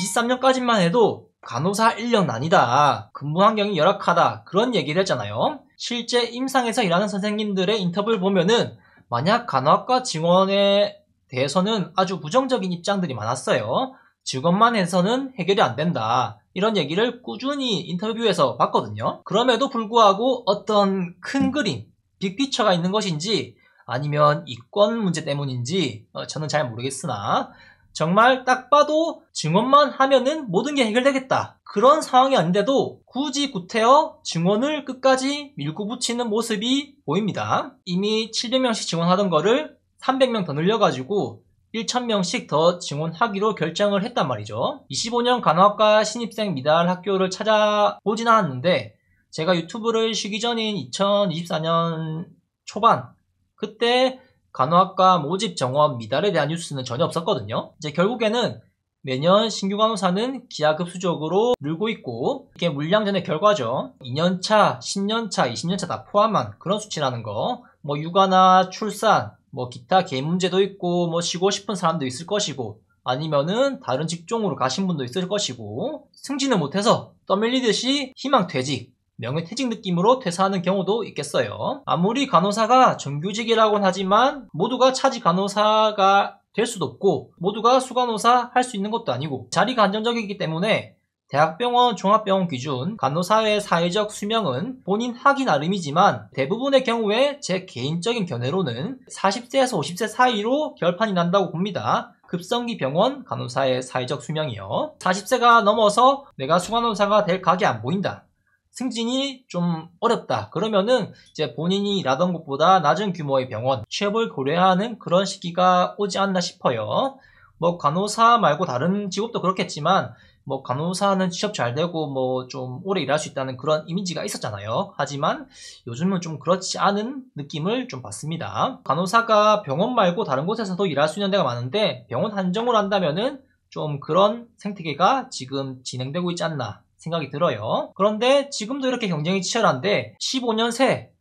23년까지만 해도 간호사 인력 난이다, 근무 환경이 열악하다, 그런 얘기를 했잖아요. 실제 임상에서 일하는 선생님들의 인터뷰를 보면은 만약 간호학과 증원에 대해서는 아주 부정적인 입장들이 많았어요. 직원만 해서는 해결이 안 된다, 이런 얘기를 꾸준히 인터뷰에서 봤거든요. 그럼에도 불구하고 어떤 큰 그림, 빅피처가 있는 것인지 아니면 이권 문제 때문인지 저는 잘 모르겠으나 정말 딱 봐도 증원만 하면은 모든 게 해결되겠다, 그런 상황이 아닌데도 굳이 구태여 증원을 끝까지 밀고 붙이는 모습이 보입니다. 이미 700명씩 증원하던 거를 300명 더 늘려가지고 1000명씩 더 증원하기로 결정을 했단 말이죠. 25년 간호학과 신입생 미달 학교를 찾아보진 않았는데 제가 유튜브를 쉬기 전인 2024년 초반, 그때 간호학과 모집 정원 미달에 대한 뉴스는 전혀 없었거든요. 이제 결국에는 매년 신규 간호사는 기하급수적으로 늘고 있고, 이게 물량전의 결과죠. 2년차, 10년차, 20년차 다 포함한 그런 수치라는 거. 뭐 육아나 출산, 뭐 기타 개인 문제도 있고, 뭐 쉬고 싶은 사람도 있을 것이고, 아니면은 다른 직종으로 가신 분도 있을 것이고, 승진을 못해서 떠밀리듯이 희망퇴직, 명예퇴직 느낌으로 퇴사하는 경우도 있겠어요. 아무리 간호사가 정규직이라고는 하지만 모두가 차지 간호사가 될 수도 없고 모두가 수간호사 할 수 있는 것도 아니고 자리가 한정적이기 때문에 대학병원, 종합병원 기준 간호사의 사회적 수명은 본인 하기 나름이지만 대부분의 경우에 제 개인적인 견해로는 40세에서 50세 사이로 결판이 난다고 봅니다. 급성기 병원 간호사의 사회적 수명이요. 40세가 넘어서 내가 수간호사가 될 각이 안 보인다, 승진이 좀 어렵다, 그러면은 이제 본인이 일하던 곳보다 낮은 규모의 병원 취업을 고려하는 그런 시기가 오지 않나 싶어요. 뭐 간호사 말고 다른 직업도 그렇겠지만 뭐 간호사는 취업 잘 되고 뭐 좀 오래 일할 수 있다는 그런 이미지가 있었잖아요. 하지만 요즘은 좀 그렇지 않은 느낌을 좀 받습니다. 간호사가 병원 말고 다른 곳에서도 일할 수 있는 데가 많은데 병원 한정을 한다면은 좀 그런 생태계가 지금 진행되고 있지 않나 생각이 들어요. 그런데 지금도 이렇게 경쟁이 치열한데 15년 새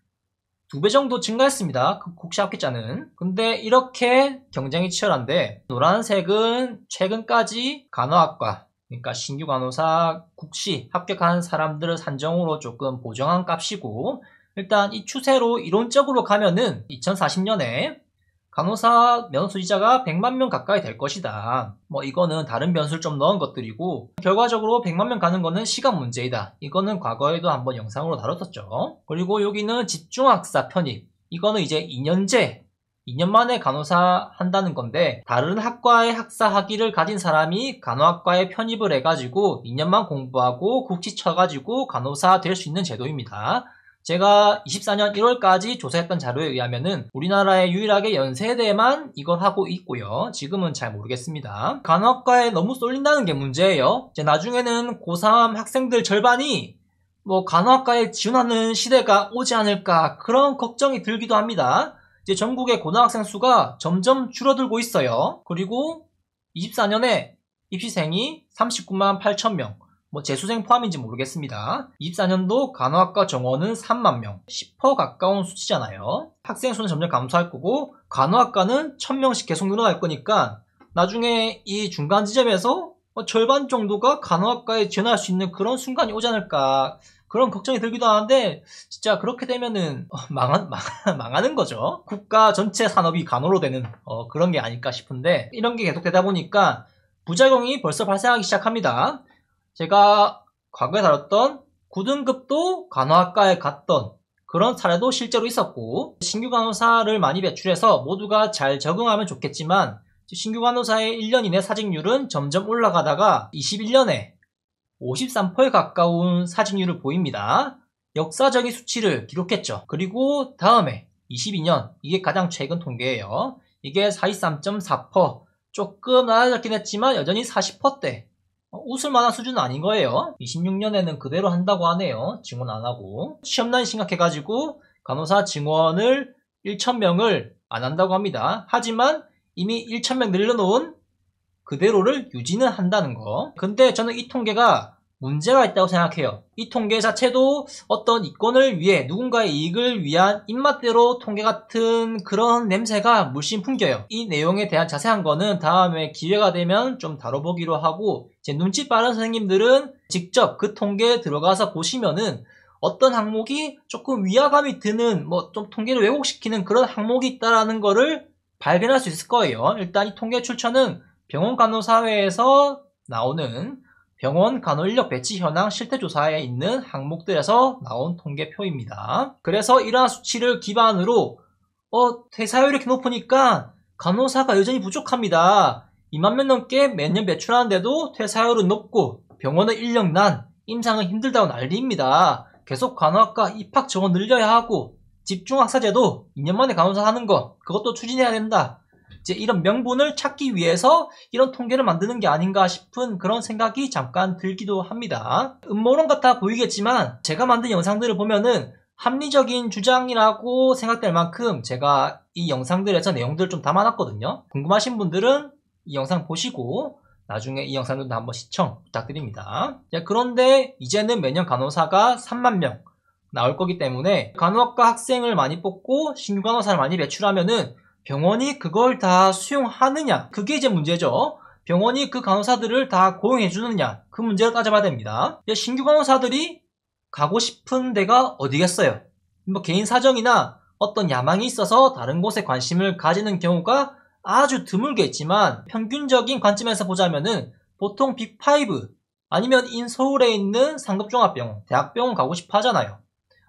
2배 정도 증가했습니다. 국시 합격자는. 근데 이렇게 경쟁이 치열한데 노란색은 최근까지 간호학과, 그러니까 신규 간호사 국시 합격한 사람들을 산정으로 조금 보정한 값이고, 일단 이 추세로 이론적으로 가면은 2040년에 간호사 면허 소지자가 100만 명 가까이 될 것이다. 뭐 이거는 다른 변수를 좀 넣은 것들이고, 결과적으로 100만 명 가는 거는 시간 문제이다. 이거는 과거에도 한번 영상으로 다뤘었죠. 그리고 여기는 집중학사 편입. 이거는 이제 2년제, 2년 만에 간호사 한다는 건데 다른 학과의 학사 학위를 가진 사람이 간호학과에 편입을 해가지고 2년만 공부하고 국시 쳐가지고 간호사 될 수 있는 제도입니다. 제가 24년 1월까지 조사했던 자료에 의하면은 우리나라에 유일하게 연세대만 이걸 하고 있고요. 지금은 잘 모르겠습니다. 간호학과에 너무 쏠린다는 게 문제예요. 이제 나중에는 고3 학생들 절반이 뭐 간호학과에 지원하는 시대가 오지 않을까, 그런 걱정이 들기도 합니다. 이제 전국의 고등학생 수가 점점 줄어들고 있어요. 그리고 24년에 입시생이 39만 8천 명, 뭐 재수생 포함인지 모르겠습니다. 24년도 간호학과 정원은 3만 명, 10% 가까운 수치잖아요. 학생 수는 점점 감소할 거고 간호학과는 1000명씩 계속 늘어날 거니까 나중에 이 중간 지점에서 절반 정도가 간호학과에 지원할 수 있는 그런 순간이 오지 않을까, 그런 걱정이 들기도 하는데 진짜 그렇게 되면은 망하는 거죠. 국가 전체 산업이 간호로 되는 그런 게 아닐까 싶은데, 이런 게 계속되다 보니까 부작용이 벌써 발생하기 시작합니다. 제가 과거에 다뤘던 9등급도 간호학과에 갔던 그런 사례도 실제로 있었고, 신규 간호사를 많이 배출해서 모두가 잘 적응하면 좋겠지만 신규 간호사의 1년 이내 사직률은 점점 올라가다가 21년에 53%에 가까운 사직률을 보입니다. 역사적인 수치를 기록했죠. 그리고 다음에 22년, 이게 가장 최근 통계예요. 이게 43.4%, 조금 낮아졌긴 했지만 여전히 40%대, 웃을 만한 수준은 아닌 거예요. 26년에는 그대로 한다고 하네요. 증원 안 하고. 시험난이 심각해가지고 간호사 증원을 1000명을 안 한다고 합니다. 하지만 이미 1000명 늘려놓은 그대로를 유지는 한다는 거. 근데 저는 이 통계가 문제가 있다고 생각해요. 이 통계 자체도 어떤 이권을 위해 누군가의 이익을 위한 입맛대로 통계 같은 그런 냄새가 물씬 풍겨요. 이 내용에 대한 자세한 거는 다음에 기회가 되면 좀 다뤄보기로 하고, 이제 눈치 빠른 선생님들은 직접 그 통계에 들어가서 보시면은 어떤 항목이 조금 위화감이 드는 뭐 좀 통계를 왜곡시키는 그런 항목이 있다라는 거를 발견할 수 있을 거예요. 일단 이 통계 출처는 병원간호사회에서 나오는 병원 간호인력 배치 현황 실태조사에 있는 항목들에서 나온 통계표입니다. 그래서 이러한 수치를 기반으로 퇴사율이 이렇게 높으니까 간호사가 여전히 부족합니다. 2만 명 넘게 매년 배출하는데도 퇴사율은 높고 병원은 인력난, 임상은 힘들다고 난리입니다. 계속 간호학과 입학 정원 늘려야 하고 집중학사제도 2년 만에 간호사 하는 거 그것도 추진해야 된다. 이제 이런 명분을 찾기 위해서 이런 통계를 만드는 게 아닌가 싶은 그런 생각이 잠깐 들기도 합니다. 음모론 같아 보이겠지만 제가 만든 영상들을 보면은 합리적인 주장이라고 생각될 만큼 제가 이 영상들에서 내용들을 좀 담아놨거든요. 궁금하신 분들은 이 영상 보시고 나중에 이 영상들도 한번 시청 부탁드립니다. 그런데 이제는 매년 간호사가 3만 명 나올 거기 때문에 간호학과 학생을 많이 뽑고 신규 간호사를 많이 배출하면은 병원이 그걸 다 수용하느냐? 그게 이제 문제죠. 병원이 그 간호사들을 다 고용해 주느냐? 그 문제를 따져봐야 됩니다. 신규 간호사들이 가고 싶은 데가 어디겠어요? 뭐 개인 사정이나 어떤 야망이 있어서 다른 곳에 관심을 가지는 경우가 아주 드물게 있지만 평균적인 관점에서 보자면은 보통 빅5 아니면 인서울에 있는 상급종합병원, 대학병원 가고 싶어 하잖아요.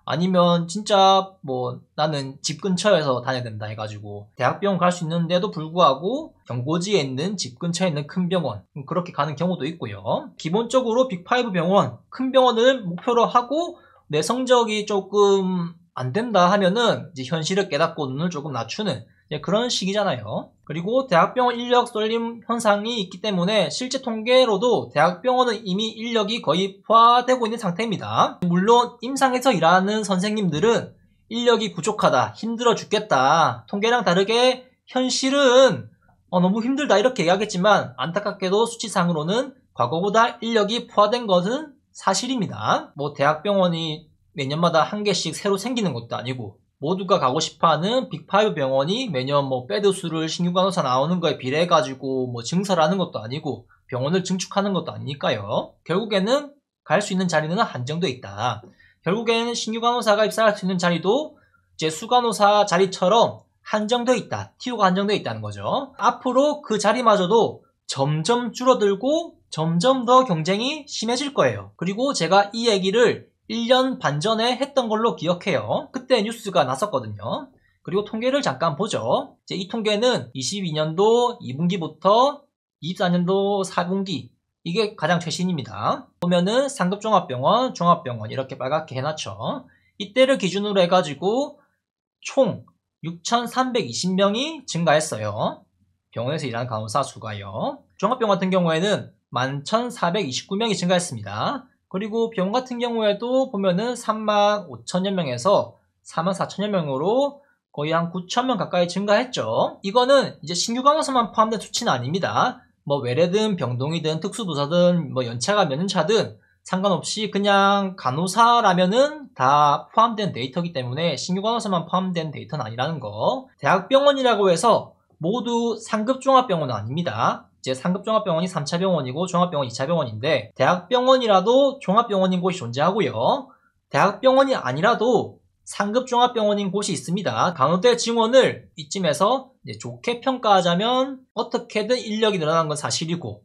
아니면 진짜 뭐 나는 집 근처에서 다녀야 된다 해가지고 대학병원 갈 수 있는데도 불구하고 경고지에 있는 집 근처에 있는 큰 병원 그렇게 가는 경우도 있고요. 기본적으로 빅5 병원, 큰 병원을 목표로 하고 내 성적이 조금 안 된다 하면은 이제 현실을 깨닫고 눈을 조금 낮추는 그런 식이잖아요. 그리고 대학병원 인력 쏠림 현상이 있기 때문에 실제 통계로도 대학병원은 이미 인력이 거의 포화되고 있는 상태입니다. 물론 임상에서 일하는 선생님들은 인력이 부족하다, 힘들어 죽겠다, 통계랑 다르게 현실은 너무 힘들다 이렇게 얘기하겠지만 안타깝게도 수치상으로는 과거보다 인력이 포화된 것은 사실입니다. 뭐 대학병원이 매년마다 한 개씩 새로 생기는 것도 아니고 모두가 가고 싶어하는 빅5 병원이 매년 뭐 베드 수를 신규 간호사 나오는 거에 비례해가지고 뭐 증설을 하는 것도 아니고 병원을 증축하는 것도 아니니까요. 결국에는 갈 수 있는 자리는 한정돼 있다. 결국에는 신규 간호사가 입사할 수 있는 자리도 이제 수간호사 자리처럼 한정돼 있다. TO가 한정돼 있다는 거죠. 앞으로 그 자리마저도 점점 줄어들고 점점 더 경쟁이 심해질 거예요. 그리고 제가 이 얘기를 1년 반 전에 했던 걸로 기억해요. 그때 뉴스가 났었거든요. 그리고 통계를 잠깐 보죠. 이제 이 통계는 22년도 2분기부터 24년도 4분기 이게 가장 최신입니다. 보면은 상급종합병원, 종합병원 이렇게 빨갛게 해놨죠. 이때를 기준으로 해가지고 총 6,320명이 증가했어요. 병원에서 일하는 간호사 수가요. 종합병원 같은 경우에는 11,429명이 증가했습니다. 그리고 병원 같은 경우에도 보면은 35,000여 명에서 44,000여 명으로 거의 한 9,000명 가까이 증가했죠. 이거는 이제 신규 간호사만 포함된 수치는 아닙니다. 뭐 외래든 병동이든 특수부서든 뭐 연차가 몇 년차든 상관없이 그냥 간호사라면은 다 포함된 데이터이기 때문에 신규 간호사만 포함된 데이터는 아니라는 거. 대학병원이라고 해서 모두 상급 종합병원은 아닙니다. 이제 상급 종합병원이 3차 병원이고 종합병원 2차 병원인데 대학병원이라도 종합병원인 곳이 존재하고요. 대학병원이 아니라도 상급 종합병원인 곳이 있습니다. 간호대 증원을 이쯤에서 이제 좋게 평가하자면 어떻게든 인력이 늘어난 건 사실이고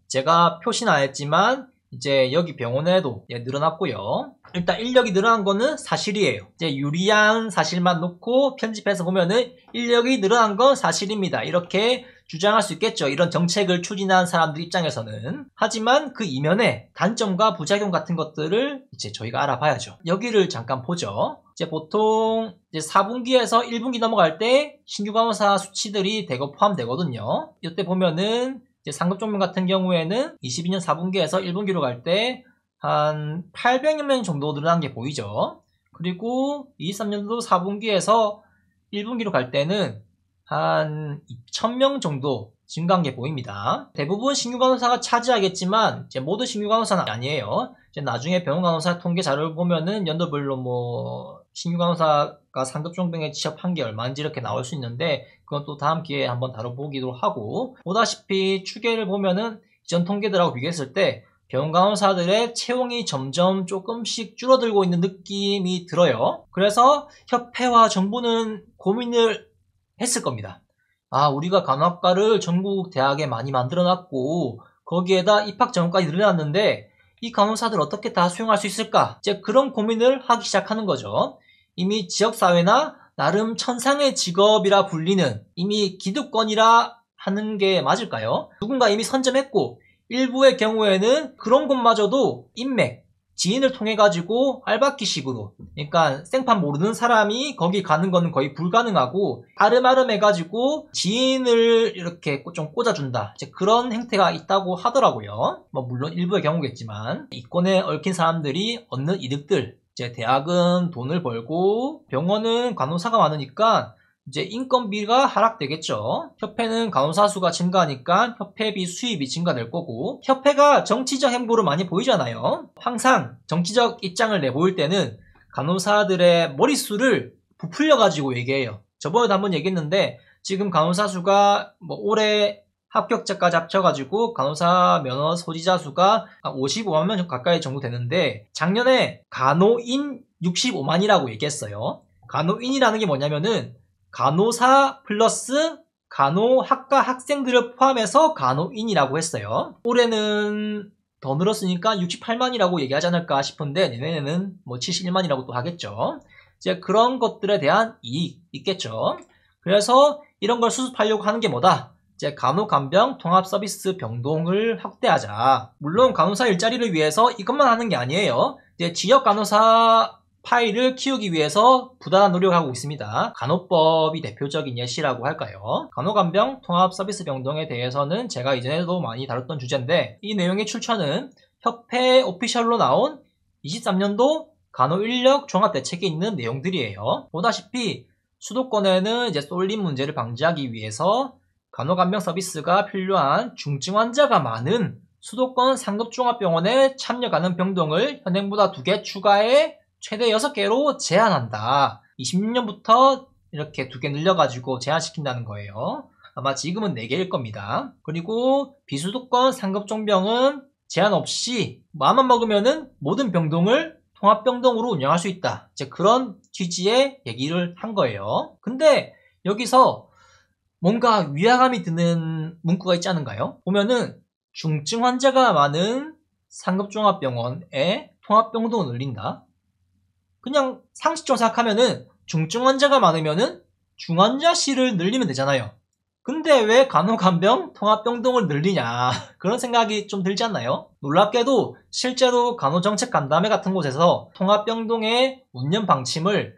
제가 표시는 안 했지만 이제 여기 병원에도 늘어났고요. 일단 인력이 늘어난 거는 사실이에요. 이제 유리한 사실만 놓고 편집해서 보면은 인력이 늘어난 건 사실입니다. 이렇게 주장할 수 있겠죠. 이런 정책을 추진한 사람들 입장에서는. 하지만 그 이면에 단점과 부작용 같은 것들을 이제 저희가 알아봐야죠. 여기를 잠깐 보죠. 이제 보통 이제 4분기에서 1분기 넘어갈 때 신규 간호사 수치들이 대거 포함되거든요. 이때 보면은 이제 상급 종명 같은 경우에는 22년 4분기에서 1분기로 갈 때 한 800여 명 정도 늘어난 게 보이죠. 그리고 23년도 4분기에서 1분기로 갈 때는 한 2,000명 정도 증가한 게 보입니다. 대부분 신규 간호사가 차지하겠지만 이제 모두 신규 간호사는 아니에요. 이제 나중에 병원 간호사 통계 자료를 보면은 연도별로 뭐 신규 간호사가 상급 종병에 취업한 게 얼마인지 이렇게 나올 수 있는데 그건 또 다음 기회에 한번 다뤄보기도 하고, 보다시피 추계를 보면은 이전 통계들하고 비교했을 때 병원 간호사들의 채용이 점점 조금씩 줄어들고 있는 느낌이 들어요. 그래서 협회와 정부는 고민을 했을 겁니다. 아, 우리가 간호학과를 전국 대학에 많이 만들어놨고 거기에다 입학 전형까지 늘려놨는데 이 간호사들 어떻게 다 수용할 수 있을까? 이제 그런 고민을 하기 시작하는 거죠. 이미 지역사회나 나름 천상의 직업이라 불리는, 이미 기득권이라 하는 게 맞을까요? 누군가 이미 선점했고 일부의 경우에는 그런 곳마저도 인맥, 지인을 통해 가지고 알바키식으로, 그러니까 생판 모르는 사람이 거기 가는 거는 거의 불가능하고 아름아름 해가지고 지인을 이렇게 좀 꽂아준다, 이제 그런 행태가 있다고 하더라고요. 뭐 물론 일부의 경우겠지만 이권에 얽힌 사람들이 얻는 이득들, 이제 대학은 돈을 벌고 병원은 간호사가 많으니까 이제 인건비가 하락되겠죠. 협회는 간호사 수가 증가하니까 협회비 수입이 증가될 거고, 협회가 정치적 행보를 많이 보이잖아요. 항상 정치적 입장을 내보일 때는 간호사들의 머릿수를 부풀려가지고 얘기해요. 저번에도 한번 얘기했는데 지금 간호사 수가 뭐 올해 합격자까지 합쳐가지고 간호사 면허 소지자 수가 55만 명 가까이 정도 되는데 작년에 간호인 65만이라고 얘기했어요. 간호인이라는 게 뭐냐면은 간호사 플러스 간호학과 학생들을 포함해서 간호인이라고 했어요. 올해는 더 늘었으니까 68만이라고 얘기하지 않을까 싶은데 내년에는 뭐 71만이라고 또 하겠죠. 이제 그런 것들에 대한 이익 있겠죠. 그래서 이런 걸 수습하려고 하는 게 뭐다? 이제 간호간병 통합서비스 병동을 확대하자. 물론 간호사 일자리를 위해서 이것만 하는 게 아니에요. 이제 지역 간호사 파일을 키우기 위해서 부단한 노력하고 있습니다. 간호법이 대표적인 예시라고 할까요? 간호간병 통합서비스병동에 대해서는 제가 이전에도 많이 다뤘던 주제인데 이 내용의 출처는 협회 오피셜로 나온 23년도 간호인력 종합대책에 있는 내용들이에요. 보다시피 수도권에는 이제 쏠림 문제를 방지하기 위해서 간호간병 서비스가 필요한 중증 환자가 많은 수도권 상급종합병원에 참여가는 병동을 현행보다 2개 추가해 최대 6개로 제한한다. 26년부터 이렇게 2개 늘려가지고 제한시킨다는 거예요. 아마 지금은 4개일 겁니다. 그리고 비수도권 상급종병은 제한 없이 마음만 먹으면은 모든 병동을 통합병동으로 운영할 수 있다. 이제 그런 취지의 얘기를 한 거예요. 근데 여기서 뭔가 위화감이 드는 문구가 있지 않은가요? 보면은 중증 환자가 많은 상급종합병원에 통합병동을 늘린다. 그냥 상식적으로 생각하면은 중증 환자가 많으면은 중환자실을 늘리면 되잖아요. 근데 왜 간호간병 통합병동을 늘리냐, 그런 생각이 좀 들지 않나요? 놀랍게도 실제로 간호정책간담회 같은 곳에서 통합병동의 운영 방침을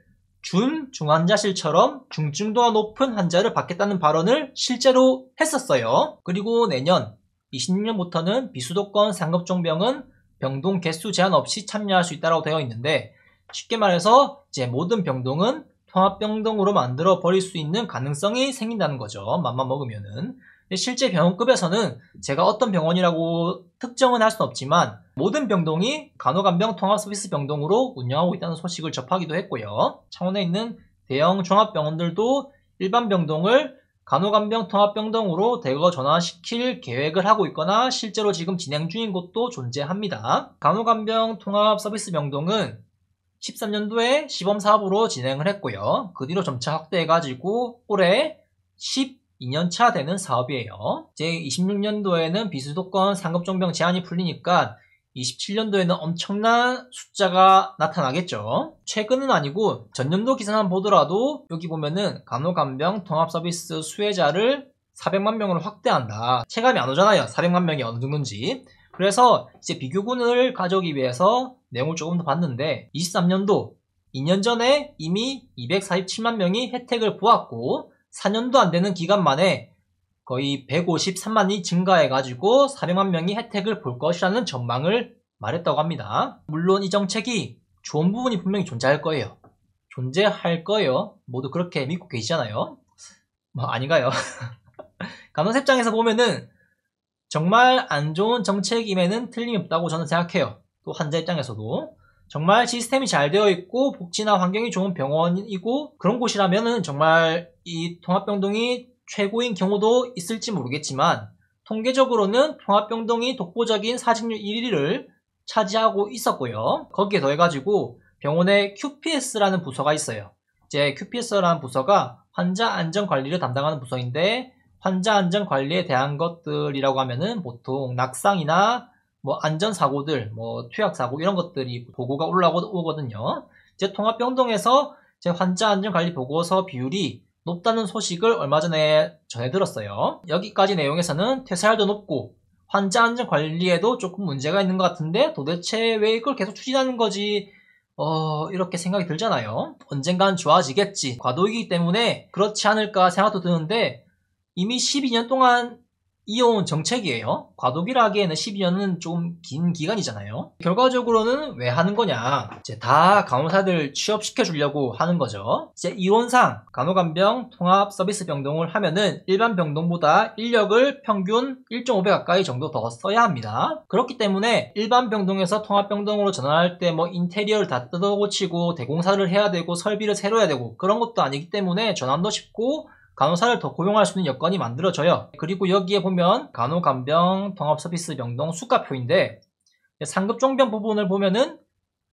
중환자실처럼 중증도가 높은 환자를 받겠다는 발언을 실제로 했었어요. 그리고 내년 26년부터는 비수도권 상급종병은 병동 개수 제한 없이 참여할 수 있다고 되어 있는데, 쉽게 말해서 이제 모든 병동은 통합병동으로 만들어 버릴 수 있는 가능성이 생긴다는 거죠. 맘만 먹으면은. 실제 병원급에서는 제가 어떤 병원이라고 특정은 할 수는 없지만 모든 병동이 간호간병 통합서비스 병동으로 운영하고 있다는 소식을 접하기도 했고요. 창원에 있는 대형 종합병원들도 일반 병동을 간호간병 통합병동으로 대거 전환시킬 계획을 하고 있거나 실제로 지금 진행 중인 곳도 존재합니다. 간호간병 통합서비스 병동은 13년도에 시범사업으로 진행을 했고요. 그 뒤로 점차 확대해가지고 올해 12년차 되는 사업이에요. 이제 26년도에는 비수도권 상급종병 제한이 풀리니까 27년도에는 엄청난 숫자가 나타나겠죠. 최근은 아니고 전년도 기사만 보더라도 여기 보면은 간호간병 통합서비스 수혜자를 400만 명으로 확대한다. 체감이 안 오잖아요. 400만 명이 어느 정도인지. 그래서 이제 비교군을 가져오기 위해서 내용을 조금 더 봤는데 23년도 2년 전에 이미 247만 명이 혜택을 보았고 4년도 안 되는 기간 만에 거의 153만이 증가해가지고 400만 명이 혜택을 볼 것이라는 전망을 말했다고 합니다. 물론 이 정책이 좋은 부분이 분명히 존재할 거예요. 모두 그렇게 믿고 계시잖아요. 뭐 아닌가요? 간호사 입장에서 보면은 정말 안 좋은 정책임에는 틀림이 없다고 저는 생각해요. 또 환자 입장에서도 정말 시스템이 잘 되어 있고 복지나 환경이 좋은 병원이고 그런 곳이라면은 정말 이 통합병동이 최고인 경우도 있을지 모르겠지만 통계적으로는 통합병동이 독보적인 사직률 1위를 차지하고 있었고요. 거기에 더해가지고 병원에 QPS라는 부서가 있어요. 이제 QPS라는 부서가 환자 안전 관리를 담당하는 부서인데 환자 안전 관리에 대한 것들이라고 하면은 보통 낙상이나 뭐 안전사고들, 뭐 투약사고 이런 것들이 보고가 올라오거든요. 이제 통합병동에서 제 환자 안전관리 보고서 비율이 높다는 소식을 얼마 전에 전해 들었어요. 여기까지 내용에서는 퇴사율도 높고 환자 안전관리에도 조금 문제가 있는 것 같은데 도대체 왜 이걸 계속 추진하는 거지? 이렇게 생각이 들잖아요. 언젠간 좋아지겠지. 과도이기 때문에 그렇지 않을까 생각도 드는데 이미 12년 동안 이어온 정책이에요. 과도기라 하기에는 12년은 좀 긴 기간이잖아요. 결과적으로는 왜 하는 거냐? 이제 다 간호사들 취업시켜 주려고 하는 거죠. 이제 이론상 간호간병 통합 서비스 병동을 하면은 일반 병동보다 인력을 평균 1.5배 가까이 정도 더 써야 합니다. 그렇기 때문에 일반 병동에서 통합 병동으로 전환할 때 뭐 인테리어를 다 뜯어고치고 대공사를 해야 되고 설비를 새로 해야 되고 그런 것도 아니기 때문에 전환도 쉽고 간호사를 더 고용할 수 있는 여건이 만들어져요. 그리고 여기에 보면 간호간병 통합서비스 병동 수가표인데 상급 종병 부분을 보면은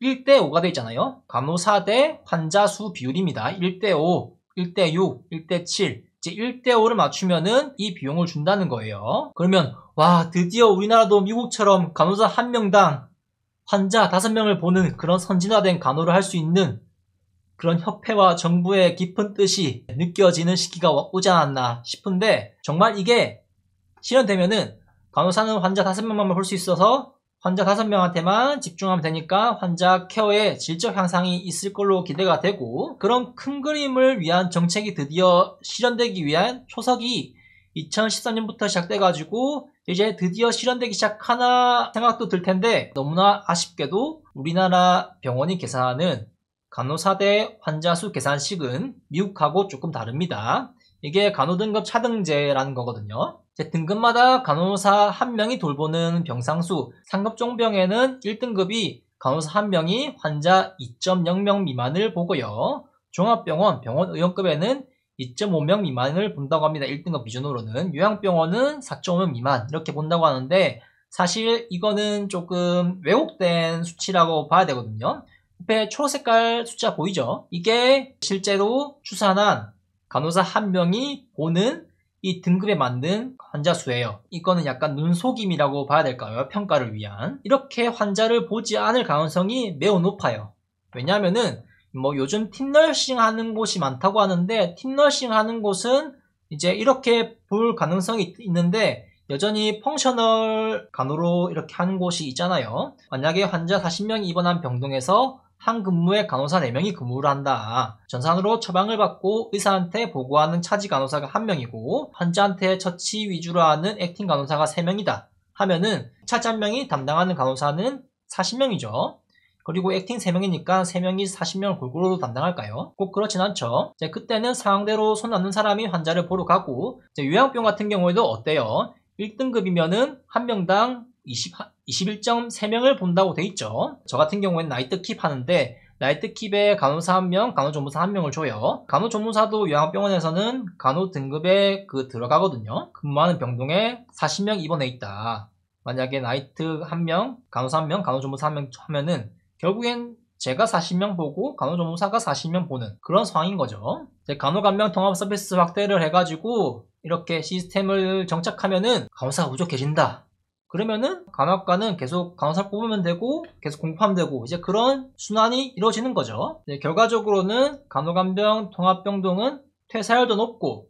1대5가 되어 있잖아요. 간호사 대 환자 수 비율입니다. 1대5, 1대6, 1대7 이제 1대5를 맞추면은 이 비용을 준다는 거예요. 그러면 와 드디어 우리나라도 미국처럼 간호사 1명당 환자 5명을 보는 그런 선진화된 간호를 할 수 있는 그런 협회와 정부의 깊은 뜻이 느껴지는 시기가 오지 않았나 싶은데 정말 이게 실현되면은 간호사는 환자 5명만 볼 수 있어서 환자 5명한테만 집중하면 되니까 환자 케어에 질적 향상이 있을 걸로 기대가 되고 그런 큰 그림을 위한 정책이 드디어 실현되기 위한 초석이 2013년부터 시작돼가지고 이제 드디어 실현되기 시작하나 생각도 들 텐데 너무나 아쉽게도 우리나라 병원이 계산하는 간호사 대 환자 수 계산식은 미국하고 조금 다릅니다. 이게 간호등급 차등제라는 거거든요. 등급마다 간호사 1명이 돌보는 병상수, 상급 종병에는 1등급이 간호사 1명이 환자 2.0명 미만을 보고요. 종합병원, 병원 의원급에는 2.5명 미만을 본다고 합니다. 1등급 기준으로는. 요양병원은 4.5명 미만 이렇게 본다고 하는데 사실 이거는 조금 왜곡된 수치라고 봐야 되거든요. 옆에 초록색깔 숫자 보이죠? 이게 실제로 추산한 간호사 1명이 보는 이 등급에 맞는 환자 수예요. 이거는 약간 눈속임이라고 봐야 될까요? 평가를 위한. 이렇게 환자를 보지 않을 가능성이 매우 높아요. 왜냐하면은 뭐 요즘 팀너싱 하는 곳이 많다고 하는데 팀너싱 하는 곳은 이제 이렇게 볼 가능성이 있는데 여전히 펑셔널 간호로 이렇게 하는 곳이 있잖아요. 만약에 환자 40명이 입원한 병동에서 한 근무에 간호사 4명이 근무를 한다. 전산으로 처방을 받고 의사한테 보고하는 차지 간호사가 1명이고 환자한테 처치 위주로 하는 액팅 간호사가 3명이다. 하면은 차지 1명이 담당하는 간호사는 40명이죠. 그리고 액팅 3명이니까 3명이 40명을 골고루 담당할까요? 꼭 그렇진 않죠. 이제 그때는 상황대로 손 남는 사람이 환자를 보러 가고 이제 요양병 같은 경우에도 어때요? 1등급이면은 한 명당 21.3명을 본다고 돼 있죠. 저 같은 경우에는 나이트킵 하는데 나이트킵에 간호사 1명, 간호조무사 1명을 줘요. 간호조무사도 요양병원에서는 간호 등급에 들어가거든요. 근무하는 병동에 40명 입원해 있다. 만약에 나이트 1명, 간호사 1명, 간호조무사 1명 하면은 결국엔 제가 40명 보고 간호조무사가 40명 보는 그런 상황인 거죠. 간호간병 통합 서비스 확대를 해가지고 이렇게 시스템을 정착하면은 간호사가 부족해진다. 그러면은 간호학과는 계속 간호사 뽑으면 되고 계속 공부하면 되고 이제 그런 순환이 이루어지는 거죠. 결과적으로는 간호간병 통합병동은 퇴사율도 높고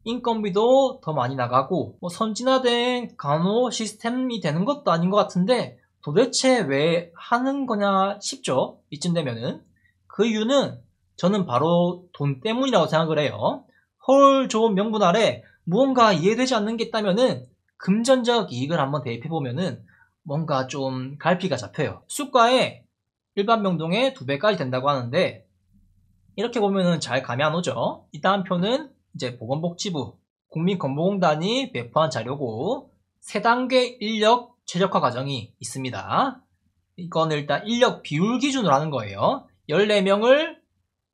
인건비도 더 많이 나가고 뭐 선진화된 간호 시스템이 되는 것도 아닌 것 같은데 도대체 왜 하는 거냐 싶죠. 이쯤 되면은 그 이유는 저는 바로 돈 때문이라고 생각을 해요. 헐 좋은 명분 아래 무언가 이해되지 않는 게 있다면은 금전적 이익을 한번 대입해보면은 뭔가 좀 갈피가 잡혀요. 수가에 일반 병동의 2배까지 된다고 하는데 이렇게 보면은 잘 감이 안 오죠. 이 다음 표는 이제 보건복지부, 국민건보공단이 배포한 자료고 3단계 인력 최적화 과정이 있습니다. 이건 일단 인력 비율 기준으로 하는 거예요. 14명을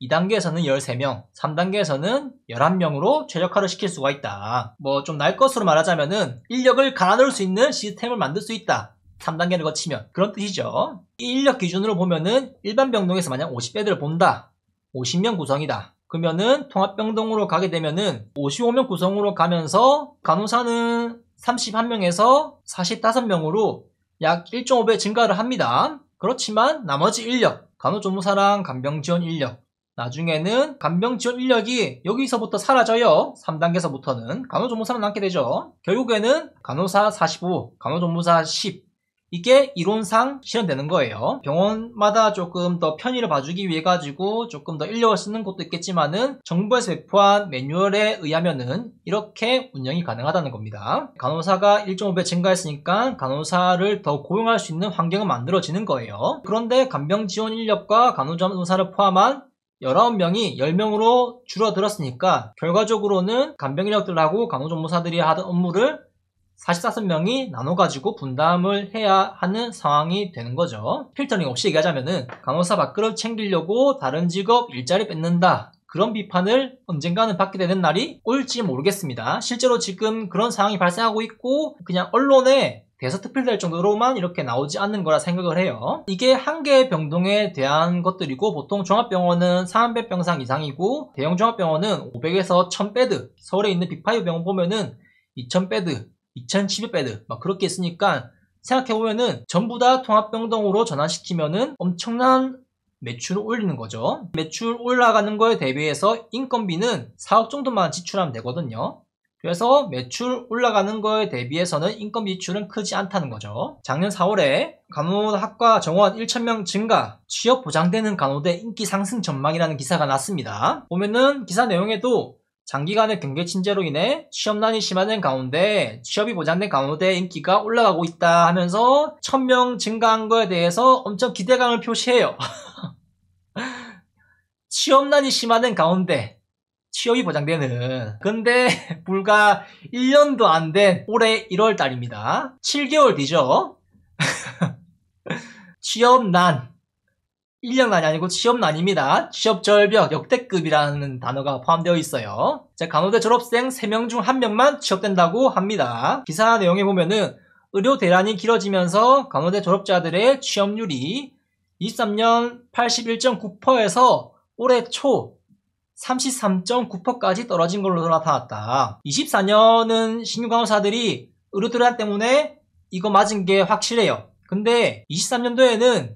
2단계에서는 13명, 3단계에서는 11명으로 최적화를 시킬 수가 있다. 뭐 좀 날 것으로 말하자면은 인력을 갈아 넣을 수 있는 시스템을 만들 수 있다. 3단계를 거치면 그런 뜻이죠. 이 인력 기준으로 보면은 일반 병동에서 만약 50배들을 본다. 50명 구성이다. 그러면은 통합병동으로 가게 되면은 55명 구성으로 가면서 간호사는 31명에서 45명으로 약 1.5배 증가를 합니다. 그렇지만 나머지 인력, 간호조무사랑 간병지원 인력, 나중에는 간병지원 인력이 여기서부터 사라져요. 3단계에서부터는 간호조무사만 남게 되죠. 결국에는 간호사 45, 간호조무사 10, 이게 이론상 실현되는 거예요. 병원마다 조금 더 편의를 봐주기 위해 가지고 조금 더 인력을 쓰는 것도 있겠지만은 정부에서 배포한 매뉴얼에 의하면은 이렇게 운영이 가능하다는 겁니다. 간호사가 1.5배 증가했으니까 간호사를 더 고용할 수 있는 환경은 만들어지는 거예요. 그런데 간병지원 인력과 간호조무사를 포함한 19명이 10명으로 줄어들었으니까 결과적으로는 간병 인력들하고 간호조무사들이 하던 업무를 45명이 나눠가지고 분담을 해야 하는 상황이 되는 거죠. 필터링 없이 얘기하자면은 간호사 밥그릇 챙기려고 다른 직업 일자리 뺏는다. 그런 비판을 언젠가는 받게 되는 날이 올지 모르겠습니다. 실제로 지금 그런 상황이 발생하고 있고 그냥 언론에 대서특필될 정도로만 이렇게 나오지 않는 거라 생각을 해요. 이게 한 개의 병동에 대한 것들이고 보통 종합병원은 300병상 이상이고 대형 종합병원은 500에서 1000베드, 서울에 있는 빅5 병원 보면은 2000베드, 2700베드 막 그렇게 있으니까 생각해보면은 전부 다 통합병동으로 전환시키면은 엄청난 매출을 올리는 거죠. 매출 올라가는 거에 대비해서 인건비는 4억 정도만 지출하면 되거든요. 그래서 매출 올라가는 거에 대비해서는 인건비 지출은 크지 않다는 거죠. 작년 4월에 간호학과 정원 1000명 증가, 취업 보장되는 간호대 인기 상승 전망이라는 기사가 났습니다. 보면은 기사 내용에도 장기간의 경계 침체로 인해 취업난이 심화된 가운데 취업이 보장된 간호대 인기가 올라가고 있다 하면서 1000명 증가한 거에 대해서 엄청 기대감을 표시해요. 취업난이 심화된 가운데 취업이 보장되는, 근데 불과 1년도 안 된 올해 1월 달입니다. 7개월 뒤죠. 취업난, 인력난이 아니고 취업난입니다. 취업절벽, 역대급이라는 단어가 포함되어 있어요. 간호대 졸업생 3명 중 1명만 취업된다고 합니다. 기사 내용에 보면은 의료 대란이 길어지면서 간호대 졸업자들의 취업률이 23년 81.9%에서 올해 초 33.9%까지 떨어진 걸로 나타났다. 24년은 신규 간호사들이 의료 대란 때문에 이거 맞은 게 확실해요. 근데 23년도에는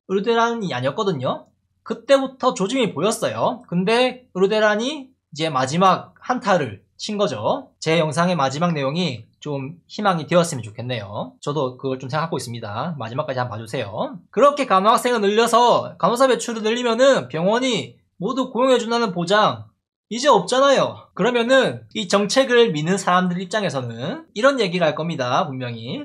의료 대란이 아니었거든요. 그때부터 조짐이 보였어요. 근데 의료 대란이 이제 마지막 한타를 친 거죠. 제 영상의 마지막 내용이 좀 희망이 되었으면 좋겠네요. 저도 그걸 좀 생각하고 있습니다. 마지막까지 한번 봐주세요. 그렇게 간호학생을 늘려서 간호사 배출을 늘리면은 병원이 모두 고용해준다는 보장 이제 없잖아요. 그러면은 이 정책을 미는 사람들 입장에서는 이런 얘기를 할 겁니다. 분명히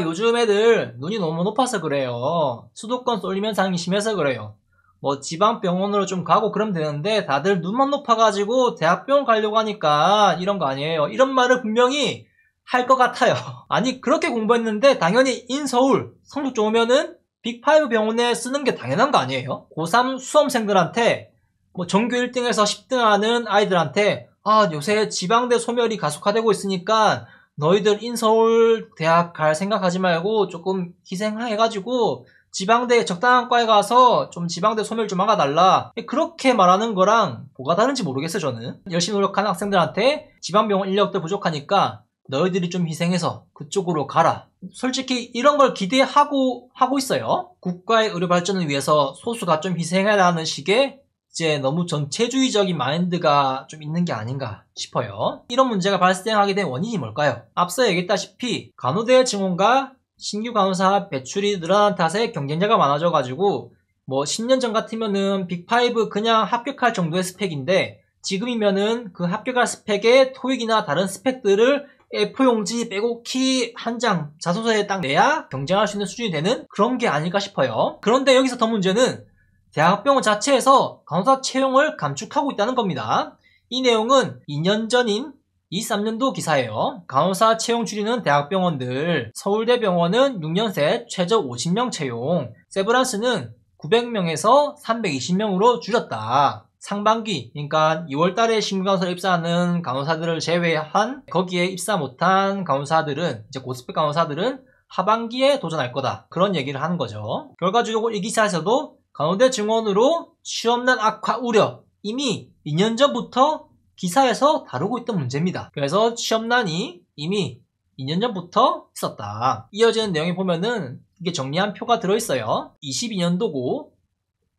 요즘 애들 눈이 너무 높아서 그래요. 수도권 쏠림 현상이 심해서 그래요. 뭐 지방병원으로 좀 가고 그러면 되는데 다들 눈만 높아가지고 대학병원 가려고 하니까 이런 거 아니에요. 이런 말을 분명히 할 것 같아요. 아니 그렇게 공부했는데 당연히 인서울 성적 좋으면은 빅5 병원에 쓰는 게 당연한 거 아니에요? 고3 수험생들한테 뭐 전교 1등에서 10등 하는 아이들한테 요새 지방대 소멸이 가속화되고 있으니까 너희들 인서울 대학 갈 생각하지 말고 조금 희생해가지고 지방대 적당한 과에 가서 좀 지방대 소멸 좀 막아달라. 그렇게 말하는 거랑 뭐가 다른지 모르겠어요. 저는 열심히 노력하는 학생들한테 지방병원 인력들 부족하니까 너희들이 좀 희생해서 그쪽으로 가라. 솔직히 이런 걸 기대하고 하고 있어요. 국가의 의료 발전을 위해서 소수가 좀 희생해라는 식의 이제 너무 전체주의적인 마인드가 좀 있는 게 아닌가 싶어요. 이런 문제가 발생하게 된 원인이 뭘까요? 앞서 얘기했다시피 간호대 증원과 신규 간호사 배출이 늘어난 탓에 경쟁자가 많아져가지고 뭐 10년 전 같으면은 빅5 그냥 합격할 정도의 스펙인데 지금이면은 그 합격할 스펙에 토익이나 다른 스펙들을 A4용지 빼고 키 한 장 자소서에 딱 내야 경쟁할 수 있는 수준이 되는 그런 게 아닐까 싶어요. 그런데 여기서 더 문제는 대학병원 자체에서 간호사 채용을 감축하고 있다는 겁니다. 이 내용은 2년 전인 23년도 기사예요. 간호사 채용 줄이는 대학병원들. 서울대병원은 6년 새 최저 50명 채용. 세브란스는 900명에서 320명으로 줄였다. 상반기, 그러니까 2월달에 신규 간호사를 입사하는 간호사들을 제외한 거기에 입사 못한 간호사들은, 이제 고스펙 간호사들은 하반기에 도전할 거다. 그런 얘기를 하는 거죠. 결과적으로 이 기사에서도 간호대 증원으로 취업난 악화 우려, 이미 2년 전부터 기사에서 다루고 있던 문제입니다. 그래서 취업난이 이미 2년 전부터 있었다. 이어지는 내용에 보면은 이게 정리한 표가 들어있어요. 22년도고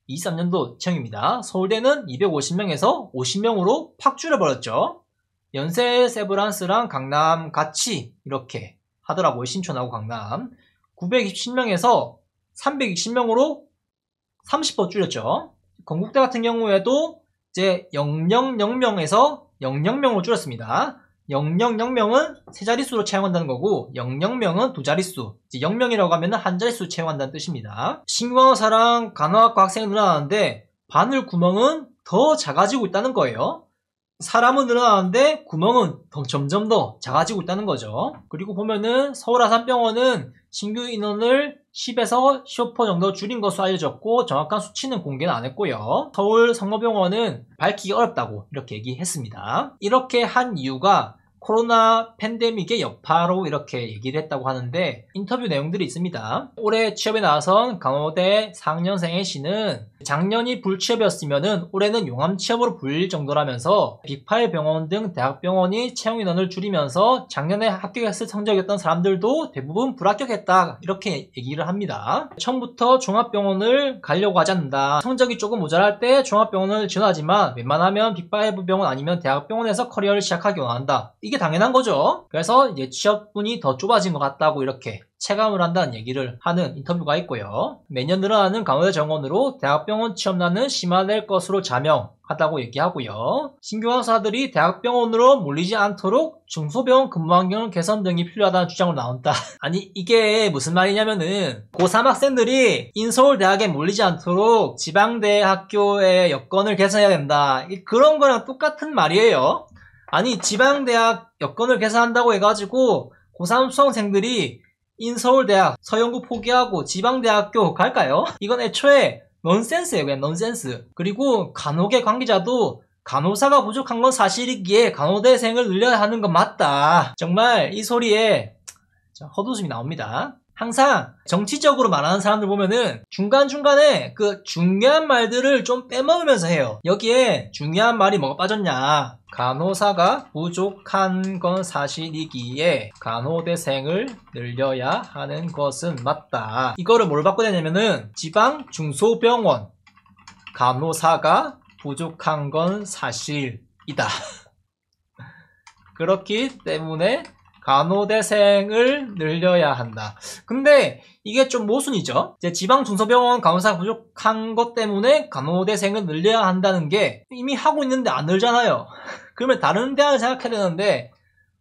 23년도 채용입니다. 서울대는 250명에서 50명으로 팍 줄여버렸죠. 연세 세브란스랑 강남 같이 이렇게 하더라고요. 신촌하고 강남. 920명에서 320명으로 30% 줄였죠. 건국대 같은 경우에도 이제 000명에서 00명으로 줄였습니다. 000명은 세 자릿수로 채용한다는 거고 00명은 두 자릿수, 이제 0명이라고 하면 한 자릿수 채용한다는 뜻입니다. 신규 간호사랑 간호학과 학생이 늘어나는데 바늘 구멍은 더 작아지고 있다는 거예요. 사람은 늘어나는데 구멍은 점점 더 작아지고 있다는 거죠. 그리고 보면은 서울 아산병원은 신규 인원을 10에서 15% 정도 줄인 것으로 알려졌고 정확한 수치는 공개는 안 했고요. 서울 성모병원은 밝히기 어렵다고 이렇게 얘기했습니다. 이렇게 한 이유가 코로나 팬데믹의 여파로 이렇게 얘기를 했다고 하는데 인터뷰 내용들이 있습니다. 올해 취업에 나선 간호대 4학년생의 씨는 작년이 불취업이었으면 올해는 용암 취업으로 불릴 정도라면서 빅5 병원 등 대학병원이 채용 인원을 줄이면서 작년에 합격했을 성적이었던 사람들도 대부분 불합격했다 이렇게 얘기를 합니다. 처음부터 종합병원을 가려고 하지 않는다. 성적이 조금 모자랄 때 종합병원을 지원하지만 웬만하면 빅5 병원 아니면 대학병원에서 커리어를 시작하기 원한다. 이게 당연한 거죠. 그래서 이제 취업문이 더 좁아진 것 같다고 이렇게 체감을 한다는 얘기를 하는 인터뷰가 있고요. 매년 늘어나는 간호대 정원으로 대학병원 취업난은 심화될 것으로 자명하다고 얘기하고요. 신규 간호사들이 대학병원으로 몰리지 않도록 중소병원 근무 환경 개선 등이 필요하다는 주장으로 나온다. 아니 이게 무슨 말이냐면은 고3 학생들이 인서울대학에 몰리지 않도록 지방대학교의 여건을 개선해야 된다. 그런 거랑 똑같은 말이에요. 아니 지방대학 여건을 개선한다고 해가지고 고3 수험생들이 인서울대학, 서영구 포기하고 지방대학교 갈까요? 이건 애초에 넌센스예요. 그냥 넌센스. 그리고 간호계 관계자도 간호사가 부족한 건 사실이기에 간호대생을 늘려야 하는 건 맞다. 정말 이 소리에 헛웃음이 나옵니다. 항상 정치적으로 말하는 사람들 보면은 중간중간에 그 중요한 말들을 좀 빼먹으면서 해요. 여기에 중요한 말이 뭐가 빠졌냐. 간호사가 부족한 건 사실이기에 간호대생을 늘려야 하는 것은 맞다. 이거를 뭘 바꿔내냐면은 지방 중소병원 간호사가 부족한 건 사실이다. 그렇기 때문에 간호대생을 늘려야 한다. 근데 이게 좀 모순이죠. 이제 지방 중소병원 간호사가 부족한 것 때문에 간호대생을 늘려야 한다는 게 이미 하고 있는데 안 늘잖아요. 그러면 다른 대안을 생각해야 되는데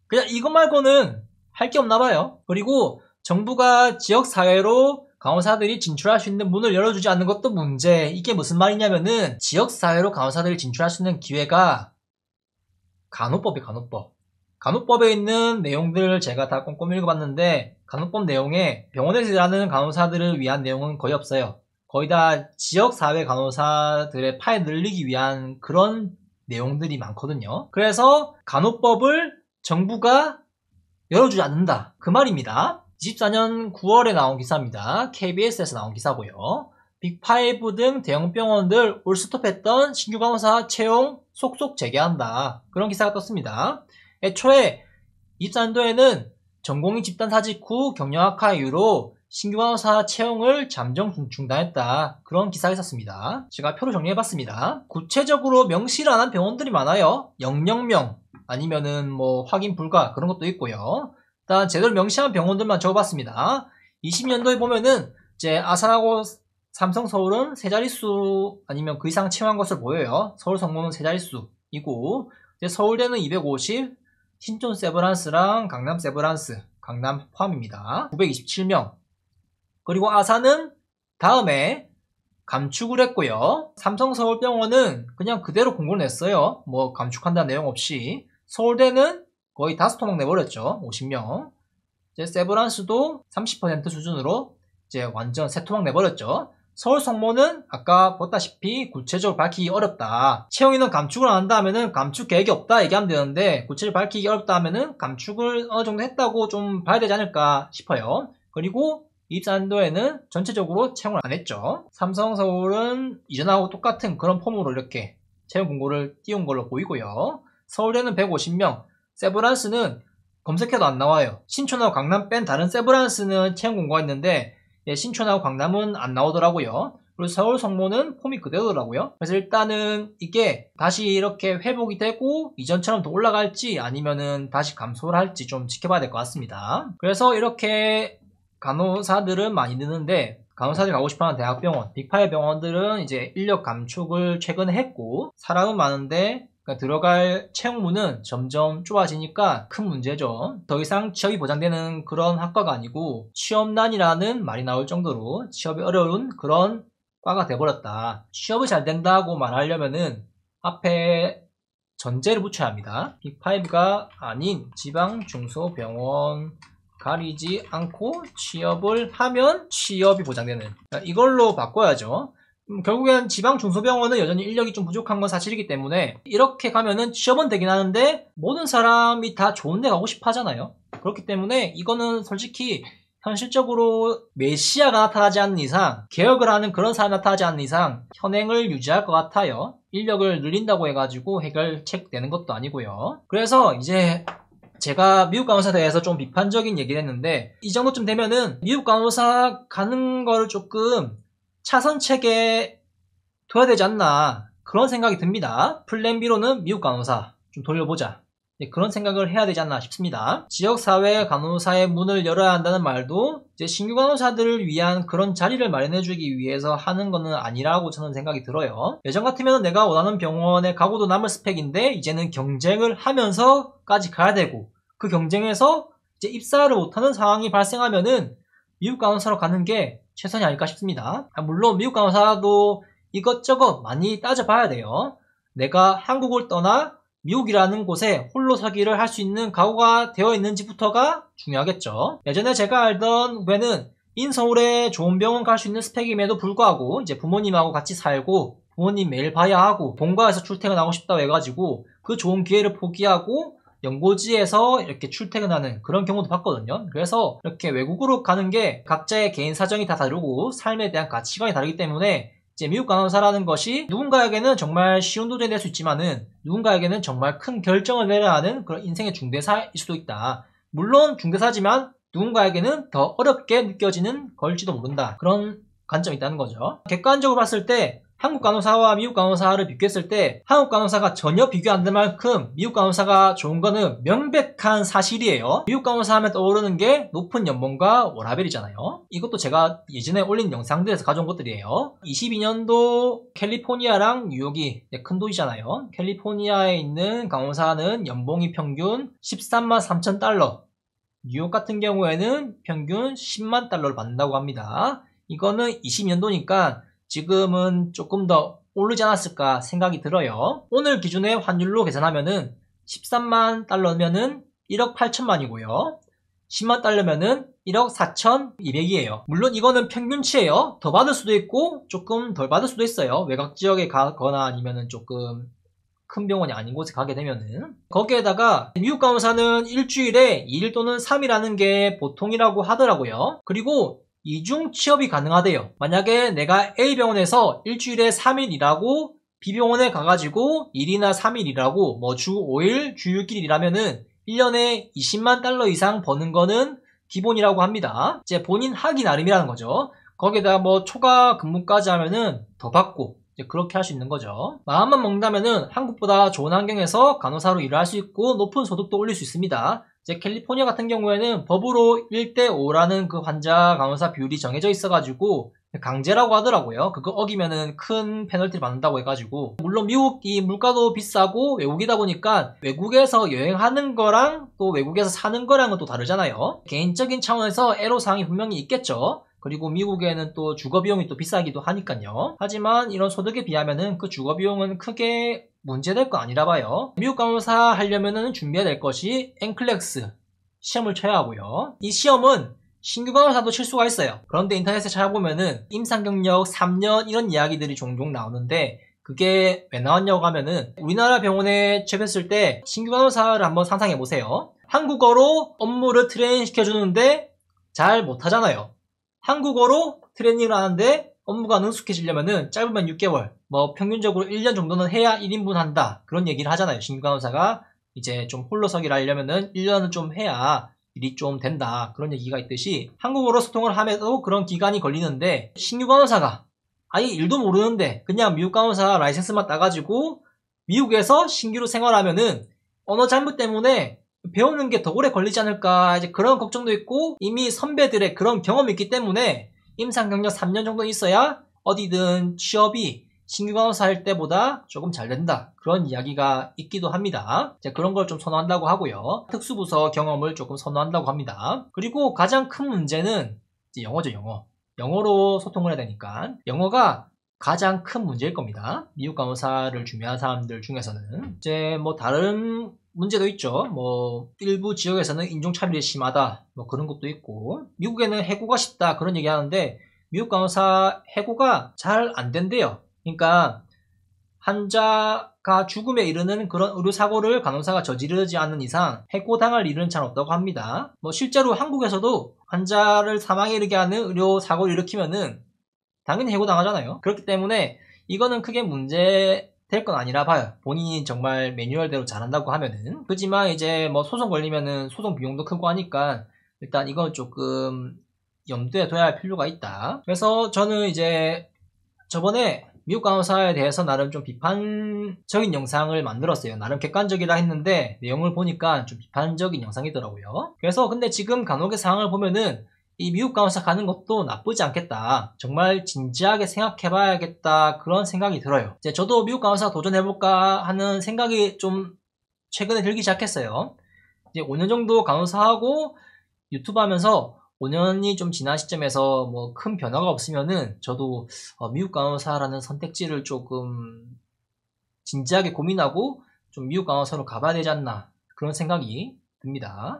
그냥 이거 말고는 할 게 없나 봐요. 그리고 정부가 지역사회로 간호사들이 진출할 수 있는 문을 열어주지 않는 것도 문제. 이게 무슨 말이냐면은 지역사회로 간호사들이 진출할 수 있는 기회가 간호법이 간호법. 간호법에 있는 내용들을 제가 다 꼼꼼히 읽어봤는데 간호법 내용에 병원에서 일하는 간호사들을 위한 내용은 거의 없어요. 거의 다 지역사회 간호사들의 파일 늘리기 위한 그런 내용들이 많거든요. 그래서 간호법을 정부가 열어주지 않는다. 그 말입니다. 24년 9월에 나온 기사입니다. KBS에서 나온 기사고요. 빅5 등 대형 병원들 올스톱했던 신규 간호사 채용 속속 재개한다. 그런 기사가 떴습니다. 애초에 24년도에는 전공의 집단 사직 후 경영 악화 이유로 신규 간호사 채용을 잠정 중단했다. 그런 기사가 있었습니다. 제가 표로 정리해봤습니다. 구체적으로 명시를 안 한 병원들이 많아요. 00명 아니면은 뭐 확인 불가 그런 것도 있고요. 일단 제대로 명시한 병원들만 적어봤습니다. 20년도에 보면은 이제 아산하고 삼성 서울은 세 자릿수 아니면 그 이상 채용한 것으로 보여요. 서울 성모는 세 자릿수이고 이제 서울대는 250, 신촌 세브란스랑 강남 세브란스, 강남 포함입니다. 927명. 그리고 아산은 다음에 감축을 했고요. 삼성서울병원은 그냥 그대로 공고를 냈어요. 뭐 감축한다는 내용 없이. 서울대는 거의 다수 토막 내버렸죠. 50명. 이제 세브란스도 30% 수준으로 이제 완전 새 토막 내버렸죠. 서울성모는 아까 봤다시피 구체적으로 밝히기 어렵다. 채용인원 감축을 안 한다 하면은 감축 계획이 없다 얘기하면 되는데 구체적으로 밝히기 어렵다 하면은 감축을 어느 정도 했다고 좀 봐야 되지 않을까 싶어요. 그리고 24년도에는 전체적으로 채용을 안 했죠. 삼성서울은 이전하고 똑같은 그런 폼으로 이렇게 채용 공고를 띄운 걸로 보이고요. 서울대는 150명, 세브란스는 검색해도 안 나와요. 신촌하고 강남 뺀 다른 세브란스는 채용 공고가 있는데 신촌하고 강남은 안 나오더라고요. 그리고 서울 성모는 폼이 그대로더라고요. 그래서 일단은 이게 다시 이렇게 회복이 되고 이전처럼 더 올라갈지 아니면은 다시 감소를 할지 좀 지켜봐야 될 것 같습니다. 그래서 이렇게 간호사들은 많이 느는데 간호사들이 가고 싶어하는 대학병원, 빅5 병원들은 이제 인력 감축을 최근에 했고 사람은 많은데 들어갈 채용문은 점점 좁아지니까 큰 문제죠. 더 이상 취업이 보장되는 그런 학과가 아니고 취업난이라는 말이 나올 정도로 취업이 어려운 그런 과가 돼버렸다. 취업이 잘 된다고 말하려면은 앞에 전제를 붙여야 합니다. 빅5가 아닌 지방 중소병원 가리지 않고 취업을 하면 취업이 보장되는, 이걸로 바꿔야죠. 결국엔 지방 중소병원은 여전히 인력이 좀 부족한 건 사실이기 때문에 이렇게 가면은 취업은 되긴 하는데 모든 사람이 다 좋은 데 가고 싶어 하잖아요. 그렇기 때문에 이거는 솔직히 현실적으로 메시아가 나타나지 않는 이상, 개혁을 하는 그런 사람이 나타나지 않는 이상 현행을 유지할 것 같아요. 인력을 늘린다고 해가지고 해결책 되는 것도 아니고요. 그래서 이제 제가 미국 간호사에 대해서 좀 비판적인 얘기를 했는데 이 정도쯤 되면은 미국 간호사 가는 거를 조금 차선책에 둬야 되지 않나 그런 생각이 듭니다. 플랜 B로는 미국 간호사 좀 돌려보자, 그런 생각을 해야 되지 않나 싶습니다. 지역사회 간호사의 문을 열어야 한다는 말도 이제 신규 간호사들을 위한 그런 자리를 마련해주기 위해서 하는 거는 아니라고 저는 생각이 들어요. 예전 같으면 내가 원하는 병원에 가고도 남을 스펙인데 이제는 경쟁을 하면서까지 가야 되고 그 경쟁에서 이제 입사를 못하는 상황이 발생하면은 미국 간호사로 가는 게 최선이 아닐까 싶습니다. 물론 미국 간호사도 이것저것 많이 따져봐야 돼요. 내가 한국을 떠나 미국이라는 곳에 홀로 서기를 할 수 있는 각오가 되어 있는지부터가 중요하겠죠. 예전에 제가 알던 후배는 인서울에 좋은 병원 갈 수 있는 스펙임에도 불구하고 이제 부모님하고 같이 살고 부모님 매일 봐야 하고 본가에서 출퇴근하고 싶다고 해가지고 그 좋은 기회를 포기하고 연고지에서 이렇게 출퇴근하는 그런 경우도 봤거든요. 그래서 이렇게 외국으로 가는 게 각자의 개인 사정이 다 다르고 삶에 대한 가치관이 다르기 때문에 이제 미국 간호사라는 것이 누군가에게는 정말 쉬운 도전이 될 수 있지만은 누군가에게는 정말 큰 결정을 내려야 하는 그런 인생의 중대사일 수도 있다. 물론 중대사지만 누군가에게는 더 어렵게 느껴지는 걸지도 모른다. 그런 관점이 있다는 거죠. 객관적으로 봤을 때 한국 간호사와 미국 간호사를 비교했을 때 한국 간호사가 전혀 비교 안 될 만큼 미국 간호사가 좋은 거는 명백한 사실이에요. 미국 간호사 하면 떠오르는 게 높은 연봉과 워라밸이잖아요. 이것도 제가 예전에 올린 영상들에서 가져온 것들이에요. 22년도 캘리포니아랑 뉴욕이 큰 도시잖아요. 캘리포니아에 있는 간호사는 연봉이 평균 13만 3천 달러, 뉴욕 같은 경우에는 평균 10만 달러를 받는다고 합니다. 이거는 22년도니까 지금은 조금 더 오르지 않았을까 생각이 들어요. 오늘 기준의 환율로 계산하면은 13만 달러면은 1억 8천만이고요. 10만 달러면은 1억 4,200이에요. 물론 이거는 평균치예요. 더 받을 수도 있고 조금 덜 받을 수도 있어요. 외곽 지역에 가거나 아니면은 조금 큰 병원이 아닌 곳에 가게 되면은. 거기에다가 미국 간호사는 일주일에 2일 또는 3일 하는 게 보통이라고 하더라고요. 그리고 이중 취업이 가능하대요. 만약에 내가 A병원에서 일주일에 3일 일하고 B병원에 가가지고 1이나 3일 일하고 뭐 주 5일, 주 6일 일하면은 1년에 20만 달러 이상 버는 거는 기본이라고 합니다. 이제 본인 하기 나름이라는 거죠. 거기에다가 뭐 초과 근무까지 하면은 더 받고 이제 그렇게 할 수 있는 거죠. 마음만 먹는다면은 한국보다 좋은 환경에서 간호사로 일을 할 수 있고 높은 소득도 올릴 수 있습니다. 이제 캘리포니아 같은 경우에는 법으로 1대5라는 그 환자 간호사 비율이 정해져 있어가지고 강제라고 하더라고요. 그거 어기면은 큰 페널티를 받는다고 해가지고. 물론 미국이 물가도 비싸고 외국이다 보니까 외국에서 여행하는 거랑 또 외국에서 사는 거랑은 또 다르잖아요. 개인적인 차원에서 애로사항이 분명히 있겠죠. 그리고 미국에는 또 주거비용이 또 비싸기도 하니까요. 하지만 이런 소득에 비하면은 그 주거비용은 크게 문제될 거 아니라 봐요. 미국 간호사 하려면은 준비해야 될 것이 NCLEX 시험을 쳐야 하고요. 이 시험은 신규 간호사도 칠 수가 있어요. 그런데 인터넷에 찾아보면은 임상 경력 3년 이런 이야기들이 종종 나오는데 그게 왜 나왔냐고 하면은 우리나라 병원에 취업했을 때 신규 간호사를 한번 상상해 보세요. 한국어로 업무를 트레이닝 시켜주는데 잘 못하잖아요. 한국어로 트레이닝을 하는데 업무가 능숙해지려면은 짧으면 6개월, 뭐 평균적으로 1년 정도는 해야 1인분 한다. 그런 얘기를 하잖아요. 신규 간호사가 이제 좀 홀로서기를 하려면은 1년은 좀 해야 일이 좀 된다. 그런 얘기가 있듯이 한국어로 소통을 하면서 그런 기간이 걸리는데 신규 간호사가 아예 일도 모르는데 그냥 미국 간호사 라이센스만 따가지고 미국에서 신규로 생활하면은 언어 잘못 때문에 배우는 게 더 오래 걸리지 않을까 이제 그런 걱정도 있고 이미 선배들의 그런 경험이 있기 때문에 임상 경력 3년 정도 있어야 어디든 취업이 신규 간호사 할 때보다 조금 잘 된다. 그런 이야기가 있기도 합니다. 그런 걸 좀 선호한다고 하고요. 특수부서 경험을 조금 선호한다고 합니다. 그리고 가장 큰 문제는 이제 영어죠, 영어. 영어로 소통을 해야 되니까 영어가 가장 큰 문제일 겁니다. 미국 간호사를 준비하는 사람들 중에서는 이제 뭐 다른 문제도 있죠. 뭐 일부 지역에서는 인종차별이 심하다. 뭐 그런 것도 있고 미국에는 해고가 쉽다 그런 얘기 하는데 미국 간호사 해고가 잘 안 된대요. 그러니까 환자가 죽음에 이르는 그런 의료사고를 간호사가 저지르지 않는 이상 해고당할 일은 잘 없다고 합니다. 뭐 실제로 한국에서도 환자를 사망에 이르게 하는 의료사고를 일으키면은 당연히 해고당하잖아요. 그렇기 때문에 이거는 크게 문제 될 건 아니라 봐요. 본인이 정말 매뉴얼대로 잘한다고 하면은. 그렇지만 이제 뭐 소송 걸리면은 소송 비용도 크고 하니까 일단 이건 조금 염두에 둬야 할 필요가 있다. 그래서 저는 이제 저번에 미국 간호사에 대해서 나름 좀 비판적인 영상을 만들었어요. 나름 객관적이라 했는데 내용을 보니까 좀 비판적인 영상이더라고요. 그래서 근데 지금 간혹의 상황을 보면은 이 미국 간호사 가는 것도 나쁘지 않겠다. 정말 진지하게 생각해봐야겠다. 그런 생각이 들어요. 이제 저도 미국 간호사 도전해볼까 하는 생각이 좀 최근에 들기 시작했어요. 이제 5년 정도 간호사하고 유튜브 하면서 5년이 좀 지난 시점에서 뭐 큰 변화가 없으면은 저도 미국 간호사라는 선택지를 조금 진지하게 고민하고 좀 미국 간호사로 가봐야 되지 않나 그런 생각이 듭니다.